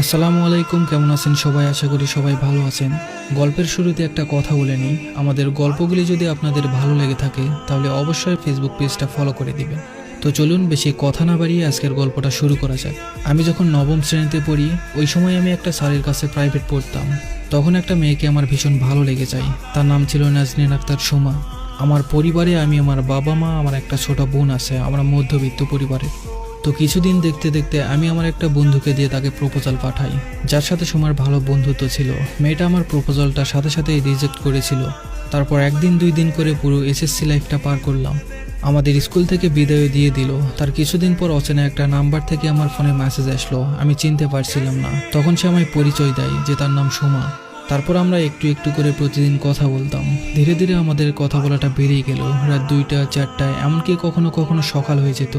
আসসালামু আলাইকুম, কেমন আছেন সবাই? আশা করি সবাই ভালো আছেন। গল্পের শুরুতে একটা কথা বলে নিই, আমাদের গল্পগুলি যদি আপনাদের ভালো লেগে থাকে তাহলে অবশ্যই ফেসবুক পেজটা ফলো করে দিবেন। তো চলুন বেশি কথা না বাড়িয়ে আজকের গল্পটা শুরু করা যাক। আমি যখন নবম শ্রেণীতে পড়ি, ওই সময় আমি একটা স্যারের কাছে প্রাইভেট পড়তাম। তখন একটা মেয়েকে আমার ভীষণ ভালো লেগে যায়। তার নাম ছিল নাজনীন আক্তার সুমা। আমার পরিবারে আমি, আমার বাবা মা, আমার একটা ছোট বোন আছে। আমরা মধ্যবিত্ত পরিবারের। তো কিছুদিন দেখতে দেখতে আমি আমার একটা বন্ধুকে দিয়ে তাকে প্রপোজাল পাঠাই, যার সাথে সুমার ভালো বন্ধুত্ব ছিল। মেয়েটা আমার প্রপোজালটা সাথে সাথেই রিজেক্ট করেছিল। তারপর একদিন দুই দিন করে পুরো এসএসসি লাইফটা পার করলাম। আমাদের স্কুল থেকে বিদায় দিয়ে দিল। তার কিছুদিন পর অচেনা একটা নাম্বার থেকে আমার ফোনে মেসেজ আসলো। আমি চিনতে পারছিলাম না। তখন সে আমায় পরিচয় দেয় যে তার নাম সুমা। তারপর আমরা একটু একটু করে প্রতিদিন কথা বলতাম। ধীরে ধীরে আমাদের কথা বলাটা বেরিয়ে গেল। রাত 2টা 4টায়, এমনকি কখনো কখনো সকাল হয়ে যেত।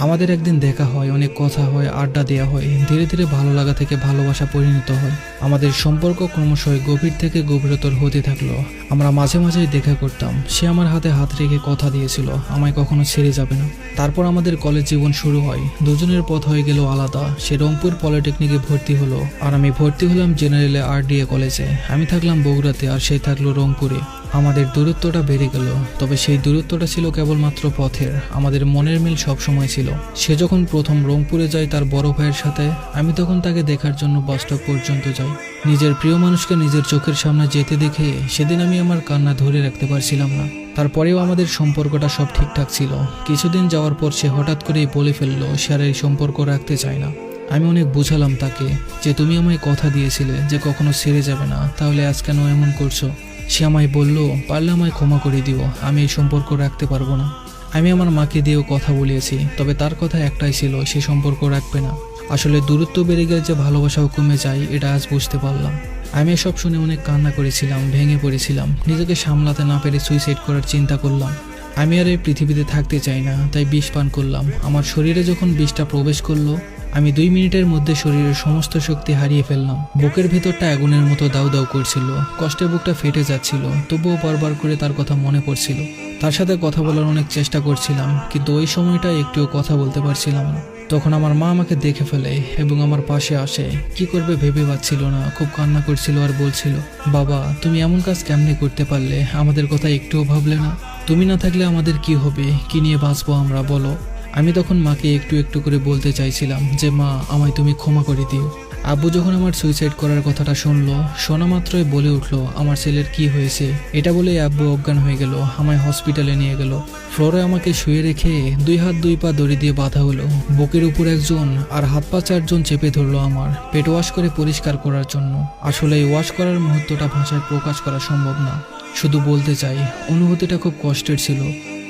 আমাদের একদিন দেখা হয়, অনেক কথা হয়, আড্ডা দেওয়া হয়। ধীরে ধীরে ভালো লাগা থেকে ভালোবাসা পরিণত হয়। আমাদের সম্পর্ক ক্রমশই গভীর থেকে গভীরতর হতে থাকলো। আমরা মাঝে মাঝেই দেখা করতাম। সে আমার হাতে হাত রেখে কথা দিয়েছিল আমায় কখনো ছেড়ে যাবে না। তারপর আমাদের কলেজ জীবন শুরু হয়। দুজনের পথ হয়ে গেল আলাদা। সে রংপুর পলিটেকনিকে ভর্তি হলো, আর আমি ভর্তি হলাম জেনারেলে RDA কলেজে। আমি থাকলাম বগুড়াতে, আর সে থাকলো রংপুরে। আমাদের দূরত্বটা বেড়ে গেল, তবে সেই দূরত্বটা ছিল কেবলমাত্র পথের। আমাদের মনের মিল সবসময় ছিল। সে যখন প্রথম রংপুরে যায় তার বড় ভাইয়ের সাথে, আমি তখন তাকে দেখার জন্য বাস স্টপ পর্যন্ত যাই। নিজের প্রিয় মানুষকে নিজের চোখের সামনে যেতে দেখে সেদিন আমি আমার কান্না ধরে রাখতে পারছিলাম না। তারপরেও আমাদের সম্পর্কটা সব ঠিকঠাক ছিল। কিছুদিন যাওয়ার পর সে হঠাৎ করেই বলে ফেললো সে আর এই সম্পর্ক রাখতে চায় না। আমি অনেক বুঝালাম তাকে যে তুমি আমায় কথা দিয়েছিলে যে কখনো ছেড়ে যাবে না, তাহলে আজ কেন এমন করছো? সে আমায় বলল, পারলে আমায় ক্ষমা করে দিও, আমি এই সম্পর্ক রাখতে পারবো না। আমি আমার মাকে দিয়েও কথা বলিয়েছি, তবে তার কথা একটাই ছিল, সে সম্পর্ক রাখবে না। আসলে দূরত্ব বেড়ে গেলে যে ভালোবাসাও কমে যায়, এটা আজ বুঝতে পারলাম। আমি এসব শুনে অনেক কান্না করেছিলাম, ভেঙে পড়েছিলাম। নিজেকে সামলাতে না পেরে সুইসাইড করার চিন্তা করলাম। আমি আর এই পৃথিবীতে থাকতে চাই না, তাই বিষ পান করলাম। আমার শরীরে যখন বিষটা প্রবেশ করলো, আমি 2 মিনিটের মধ্যে শরীরের সমস্ত শক্তি হারিয়ে ফেললাম। বুকের ভেতরটা আগুনের মতো দাউ দাউ করছিল। কষ্টে বুকটা ফেটে যাচ্ছিল, তবুও বারবার করে তার কথা মনে পড়ছিল। তার সাথে কথা বলার অনেক চেষ্টা করছিলাম, কিন্তু ওই সময়টা একটুও কথা বলতে পারছিলাম না। তখন আমার মা আমাকে দেখে ফেলে এবং আমার পাশে আসে। কি করবে ভেবে পাচ্ছিল না, খুব কান্না করছিল আর বলছিল, বাবা তুমি এমন কাজ কেমনে করতে পারলে? আমাদের কথা একটুও ভাবলে না? তুমি না থাকলে আমাদের কি হবে? কি নিয়ে বাঁচবো আমরা, বলো? আমি তখন মাকে একটু একটু করে বলতে চাইছিলাম যে মা, আমায় তুমি ক্ষমা করে দিও। আব্বু যখন আমার সুইসাইড করার কথাটা শুনলো, শোনা মাত্রই বলে উঠলো আমার ছেলের কি হয়েছে। এটা বলেই আব্বু অজ্ঞান হয়ে গেল। আমায় হসপিটালে নিয়ে গেল। ফ্লোরে আমাকে শুয়ে রেখে 2 হাত 2 পা দড়ি দিয়ে বাঁধা হলো। বুকের উপর একজন আর হাত পা 4 জন চেপে ধরলো আমার। পেট ওয়াশ করে পরিষ্কার করার জন্য। আসলে এই ওয়াশ করার মুহূর্তটা ভাষায় প্রকাশ করা সম্ভব না, শুধু বলতে চাই অনুভূতিটা খুব কষ্টের ছিল।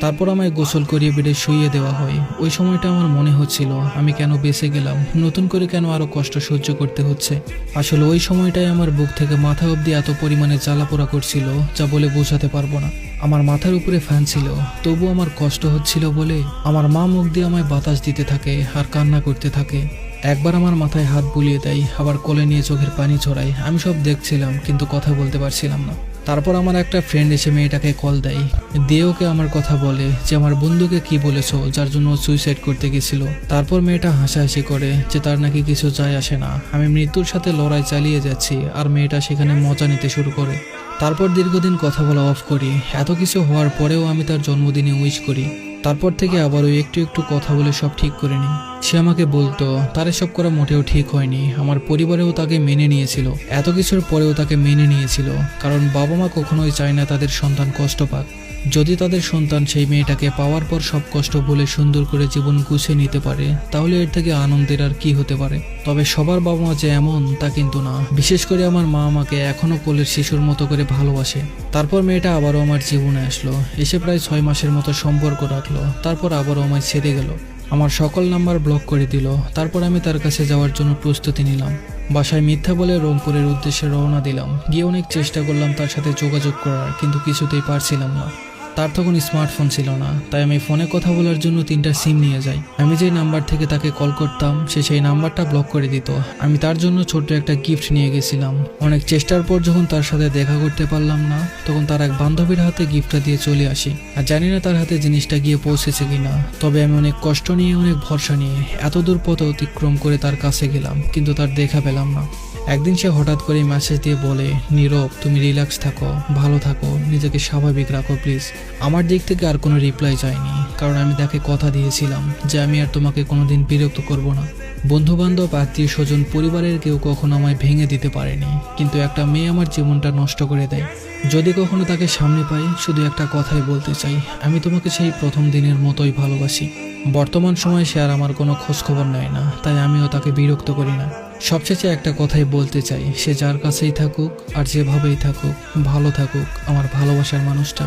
তারপর আমায় গোসল করিয়ে বেডে শুইয়ে দেওয়া হয়। ওই সময়টা আমার মনে হচ্ছিল আমি কেন বেঁচে গেলাম, নতুন করে কেন আরো কষ্ট সহ্য করতে হচ্ছে। আসলে ওই সময়টাই আমার বুক থেকে মাথা অবধি এত পরিমাণে জ্বালাপোড়া করছিল যা বলে বোঝাতে পারবো না। আমার মাথার উপরে ফ্যান ছিল, তবু আমার কষ্ট হচ্ছিল বলে আমার মা মুখ দিয়ে আমায় বাতাস দিতে থাকে আর কান্না করতে থাকে। একবার আমার মাথায় হাত বুলিয়ে দেয়, আবার কোলে নিয়ে চোখের পানি ছড়ায়। আমি সব দেখছিলাম, কিন্তু কথা বলতে পারছিলাম না। তারপর আমার একটা ফ্রেন্ড এসে মেয়েটাকে কল দেয়, দিয়ে ওকে আমার কথা বলে যে আমার বন্ধুকে কি বলেছো যার জন্য সুইসাইড করতে গেছিল। তারপর মেয়েটা হাসাহাসি করে যে তার নাকি কিছু যায় আসে না, আমি মৃত্যুর সাথে লড়াই চালিয়ে যাচ্ছি। আর মেয়েটা সেখানে মজা নিতে শুরু করে। তারপর দীর্ঘদিন কথা বলা অফ করি। এত কিছু হওয়ার পরেও আমি তার জন্মদিনে উইশ করি। তারপর থেকে আবারও একটু একটু কথা বলে সব ঠিক করে নিই। সে আমাকে বলতো তার এসব করা মোটেও ঠিক হয়নি। আমার পরিবারেও তাকে মেনে নিয়েছিল, এত কিছুর পরেও তাকে মেনে নিয়েছিল, কারণ বাবা মা কখনোই চায় না তাদের সন্তান কষ্ট পাক। যদি তাদের সন্তান সেই মেয়েটাকে পাওয়ার পর সব কষ্ট ভুলে সুন্দর করে জীবন গুছিয়ে নিতে পারে, তাহলে এর থেকে আনন্দের আর কি হতে পারে। তবে সবার বাবা মা যে এমন তা কিন্তু না। বিশেষ করে আমার মা আমাকে এখনো কোলের শিশুর মতো করে ভালোবাসে। তারপর মেয়েটা আবারও আমার জীবনে আসলো, এসে প্রায় 6 মাসের মতো সম্পর্ক রাখলো। তারপর আবারও আমায় ছেড়ে গেল, আমার সকল নাম্বার ব্লক করে দিল। তারপর আমি তার কাছে যাওয়ার জন্য প্রস্তুতি নিলাম। বাসায় মিথ্যা বলে রংপুরের উদ্দেশ্যে রওনা দিলাম। গিয়ে অনেক চেষ্টা করলাম তার সাথে যোগাযোগ করার, কিন্তু কিছুতেই পারছিলাম না। তার তখন স্মার্টফোন ছিল না, তাই আমি ফোনে কথা বলার জন্য 3টা সিম নিয়ে যাই। আমি যে নাম্বার থেকে তাকে কল করতাম সে সেই নাম্বারটা ব্লক করে দিত। আমি তার জন্য ছোট্ট একটা গিফট নিয়ে গেছিলাম। অনেক চেষ্টার পর যখন তার সাথে দেখা করতে পারলাম না, তখন তার এক বান্ধবীর হাতে গিফটটা দিয়ে চলে আসি। আর জানি না তার হাতে জিনিসটা গিয়ে পৌঁছেছে কিনা, তবে আমি অনেক কষ্ট নিয়ে অনেক ভরসা নিয়ে এত দূর পথ অতিক্রম করে তার কাছে গেলাম, কিন্তু তার দেখা পেলাম না। একদিন সে হঠাৎ করে মেসেজ দিয়ে বলে, নীরব তুমি রিল্যাক্স থাকো, ভালো থাকো, নিজেকে স্বাভাবিক রাখো প্লিজ। আমার দিক থেকে আর কোনো রিপ্লাই যায়নি, কারণ আমি তাকে কথা দিয়েছিলাম যে আমি আর তোমাকে কোনোদিন বিরক্ত করব না। বন্ধু বান্ধব, আত্মীয় স্বজন, পরিবারের কেউ কখনো আমায় ভেঙে দিতে পারেনি, কিন্তু একটা মেয়ে আমার জীবনটা নষ্ট করে দেয়। যদি কখনো তাকে সামনে পাই, শুধু একটা কথাই বলতে চাই, আমি তোমাকে সেই প্রথম দিনের মতোই ভালোবাসি। বর্তমান সময়ে সে আর আমার কোনো খোঁজ খবর নেয় না, তাই আমিও তাকে বিরক্ত করি না। সবশেষে একটা কথাই বলতে চাই, সে যার কাছেই থাকুক আর যেভাবেই থাকুক, ভালো থাকুক আমার ভালোবাসার মানুষটা।